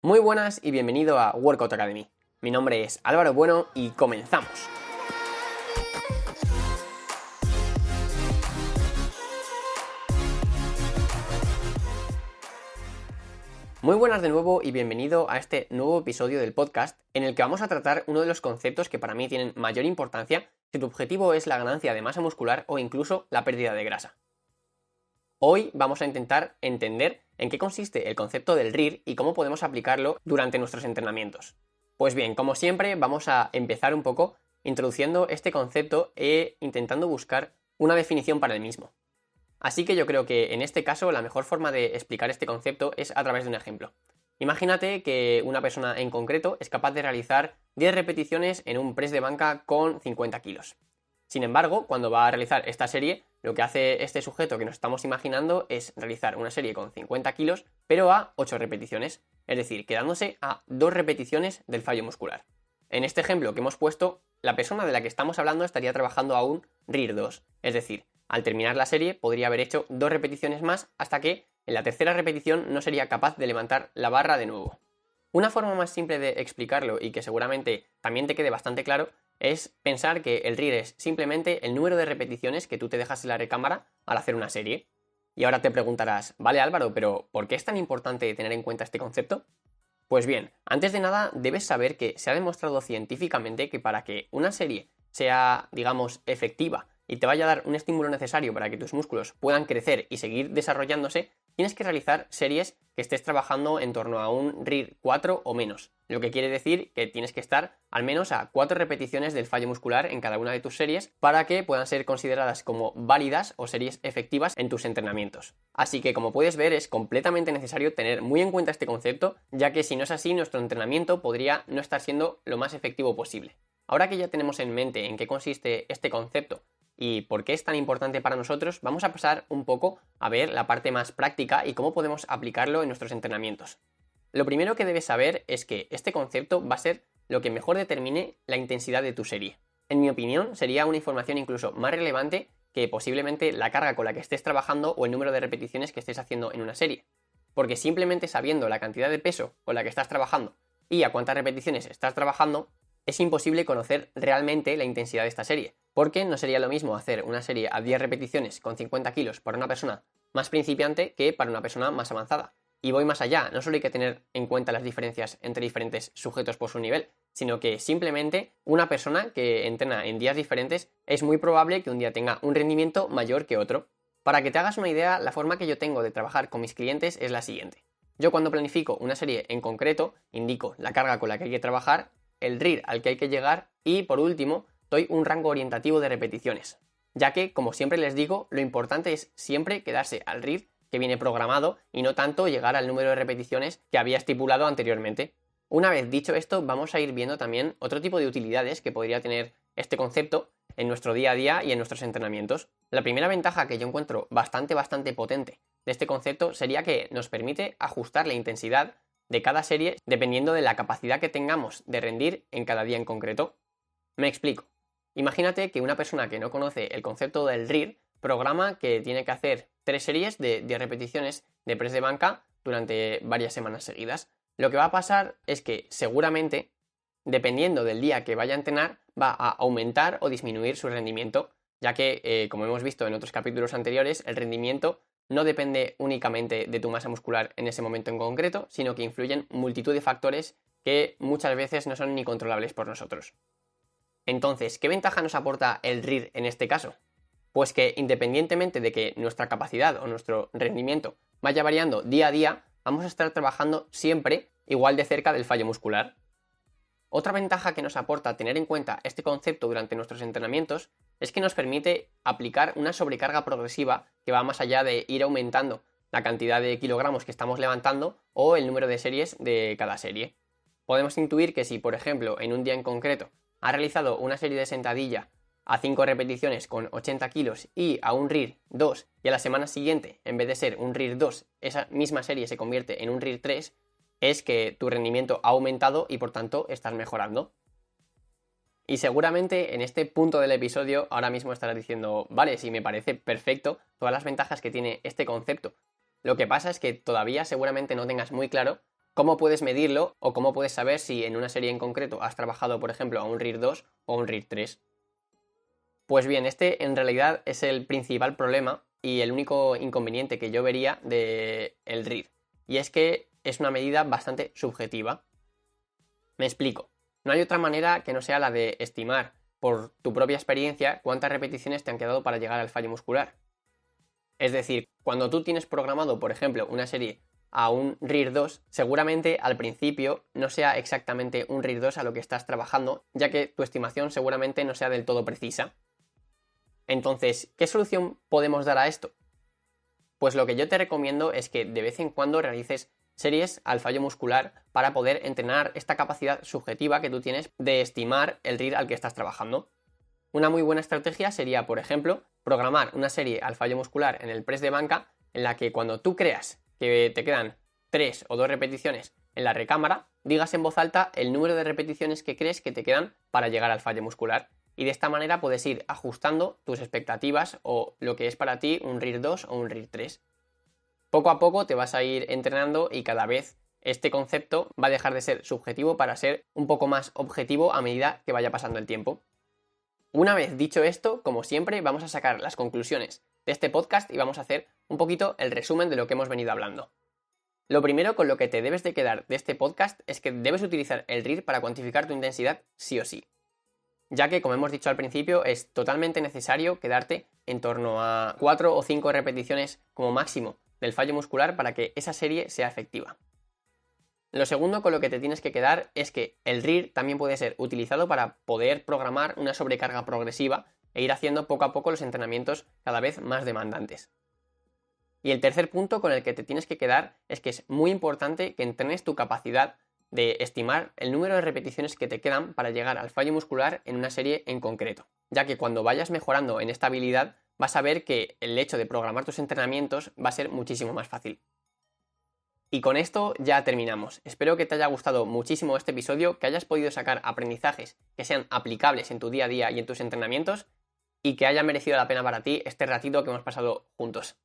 Muy buenas y bienvenido a Workout Academy. Mi nombre es Álvaro Bueno y comenzamos. Muy buenas de nuevo y bienvenido a este nuevo episodio del podcast en el que vamos a tratar uno de los conceptos que para mí tienen mayor importancia si tu objetivo es la ganancia de masa muscular o incluso la pérdida de grasa. Hoy vamos a intentar entender en qué consiste el concepto del RIR y cómo podemos aplicarlo durante nuestros entrenamientos. Pues bien, como siempre, vamos a empezar un poco introduciendo este concepto e intentando buscar una definición para el mismo. Así que yo creo que en este caso la mejor forma de explicar este concepto es a través de un ejemplo. Imagínate que una persona en concreto es capaz de realizar 10 repeticiones en un press de banca con 50 kilos. Sin embargo, cuando va a realizar esta serie, lo que hace este sujeto que nos estamos imaginando es realizar una serie con 50 kilos, pero a 8 repeticiones, es decir, quedándose a 2 repeticiones del fallo muscular. En este ejemplo que hemos puesto, la persona de la que estamos hablando estaría trabajando a un RIR 2, es decir, al terminar la serie podría haber hecho 2 repeticiones más hasta que en la tercera repetición no sería capaz de levantar la barra de nuevo. Una forma más simple de explicarlo y que seguramente también te quede bastante claro es pensar que el RIR es simplemente el número de repeticiones que tú te dejas en la recámara al hacer una serie. Y ahora te preguntarás, vale Álvaro, pero ¿por qué es tan importante tener en cuenta este concepto? Pues bien, antes de nada debes saber que se ha demostrado científicamente que para que una serie sea, digamos, efectiva y te vaya a dar un estímulo necesario para que tus músculos puedan crecer y seguir desarrollándose, tienes que realizar series que estés trabajando en torno a un RIR 4 o menos, lo que quiere decir que tienes que estar al menos a 4 repeticiones del fallo muscular en cada una de tus series para que puedan ser consideradas como válidas o series efectivas en tus entrenamientos. Así que como puedes ver es completamente necesario tener muy en cuenta este concepto, ya que si no es así nuestro entrenamiento podría no estar siendo lo más efectivo posible. Ahora que ya tenemos en mente en qué consiste este concepto y por qué es tan importante para nosotros, vamos a pasar un poco a ver la parte más práctica y cómo podemos aplicarlo en nuestros entrenamientos. Lo primero que debes saber es que este concepto va a ser lo que mejor determine la intensidad de tu serie. En mi opinión, sería una información incluso más relevante que posiblemente la carga con la que estés trabajando o el número de repeticiones que estés haciendo en una serie. Porque simplemente sabiendo la cantidad de peso con la que estás trabajando y a cuántas repeticiones estás trabajando, es imposible conocer realmente la intensidad de esta serie, porque no sería lo mismo hacer una serie a 10 repeticiones con 50 kilos para una persona más principiante que para una persona más avanzada. Y voy más allá, no solo hay que tener en cuenta las diferencias entre diferentes sujetos por su nivel, sino que simplemente una persona que entrena en días diferentes es muy probable que un día tenga un rendimiento mayor que otro. Para que te hagas una idea, la forma que yo tengo de trabajar con mis clientes es la siguiente. Yo cuando planifico una serie en concreto, indico la carga con la que hay que trabajar, el RIR al que hay que llegar y, por último, doy un rango orientativo de repeticiones. Ya que, como siempre les digo, lo importante es siempre quedarse al RIR que viene programado y no tanto llegar al número de repeticiones que había estipulado anteriormente. Una vez dicho esto, vamos a ir viendo también otro tipo de utilidades que podría tener este concepto en nuestro día a día y en nuestros entrenamientos. La primera ventaja que yo encuentro bastante potente de este concepto sería que nos permite ajustar la intensidad de cada serie dependiendo de la capacidad que tengamos de rendir en cada día en concreto. Me explico. Imagínate que una persona que no conoce el concepto del RIR programa que tiene que hacer 3 series de 10 repeticiones de press de banca durante varias semanas seguidas. Lo que va a pasar es que seguramente, dependiendo del día que vaya a entrenar, va a aumentar o disminuir su rendimiento, ya que, como hemos visto en otros capítulos anteriores, el rendimiento no depende únicamente de tu masa muscular en ese momento en concreto, sino que influyen multitud de factores que muchas veces no son ni controlables por nosotros. Entonces, ¿qué ventaja nos aporta el RIR en este caso? Pues que independientemente de que nuestra capacidad o nuestro rendimiento vaya variando día a día, vamos a estar trabajando siempre igual de cerca del fallo muscular. Otra ventaja que nos aporta tener en cuenta este concepto durante nuestros entrenamientos es que nos permite aplicar una sobrecarga progresiva que va más allá de ir aumentando la cantidad de kilogramos que estamos levantando o el número de series de cada serie. Podemos intuir que si, por ejemplo, en un día en concreto ha realizado una serie de sentadilla a 5 repeticiones con 80 kilos y a un RIR 2 y a la semana siguiente, en vez de ser un RIR 2, esa misma serie se convierte en un RIR 3, es que tu rendimiento ha aumentado y por tanto estás mejorando. Y seguramente en este punto del episodio ahora mismo estarás diciendo, vale, sí, me parece perfecto todas las ventajas que tiene este concepto. Lo que pasa es que todavía seguramente no tengas muy claro ¿Cómo puedes medirlo o cómo puedes saber si en una serie en concreto has trabajado, por ejemplo, a un RIR 2 o a un RIR 3? Pues bien, este en realidad es el principal problema y el único inconveniente que yo vería del RIR. Y es que es una medida bastante subjetiva. Me explico. No hay otra manera que no sea la de estimar por tu propia experiencia cuántas repeticiones te han quedado para llegar al fallo muscular. Es decir, cuando tú tienes programado, por ejemplo, una serie a un RIR 2, seguramente al principio no sea exactamente un RIR 2 a lo que estás trabajando, ya que tu estimación seguramente no sea del todo precisa. Entonces, ¿qué solución podemos dar a esto? Pues lo que yo te recomiendo es que de vez en cuando realices series al fallo muscular para poder entrenar esta capacidad subjetiva que tú tienes de estimar el RIR al que estás trabajando. Una muy buena estrategia sería, por ejemplo, programar una serie al fallo muscular en el press de banca en la que cuando tú creas que te quedan 3 o 2 repeticiones en la recámara, digas en voz alta el número de repeticiones que crees que te quedan para llegar al fallo muscular. Y de esta manera puedes ir ajustando tus expectativas o lo que es para ti un RIR 2 o un RIR 3. Poco a poco te vas a ir entrenando y cada vez este concepto va a dejar de ser subjetivo para ser un poco más objetivo a medida que vaya pasando el tiempo. Una vez dicho esto, como siempre, vamos a sacar las conclusiones de este podcast y vamos a hacer un poquito el resumen de lo que hemos venido hablando. Lo primero con lo que te debes de quedar de este podcast es que debes utilizar el RIR para cuantificar tu intensidad sí o sí, ya que, como hemos dicho al principio, es totalmente necesario quedarte en torno a 4 o 5 repeticiones como máximo del fallo muscular para que esa serie sea efectiva. Lo segundo con lo que te tienes que quedar es que el RIR también puede ser utilizado para poder programar una sobrecarga progresiva e ir haciendo poco a poco los entrenamientos cada vez más demandantes. Y el tercer punto con el que te tienes que quedar es que es muy importante que entrenes tu capacidad de estimar el número de repeticiones que te quedan para llegar al fallo muscular en una serie en concreto, ya que cuando vayas mejorando en esta habilidad vas a ver que el hecho de programar tus entrenamientos va a ser muchísimo más fácil. Y con esto ya terminamos. Espero que te haya gustado muchísimo este episodio, que hayas podido sacar aprendizajes que sean aplicables en tu día a día y en tus entrenamientos y que haya merecido la pena para ti este ratito que hemos pasado juntos.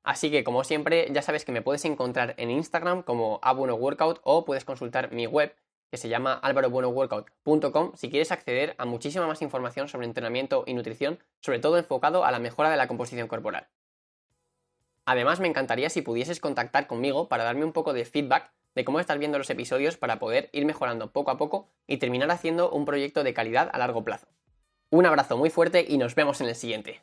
Así que, como siempre, ya sabes que me puedes encontrar en Instagram como abuenoworkout o puedes consultar mi web que se llama alvarobuenoworkout.com si quieres acceder a muchísima más información sobre entrenamiento y nutrición, sobre todo enfocado a la mejora de la composición corporal. Además, me encantaría si pudieses contactar conmigo para darme un poco de feedback de cómo estás viendo los episodios para poder ir mejorando poco a poco y terminar haciendo un proyecto de calidad a largo plazo. Un abrazo muy fuerte y nos vemos en el siguiente.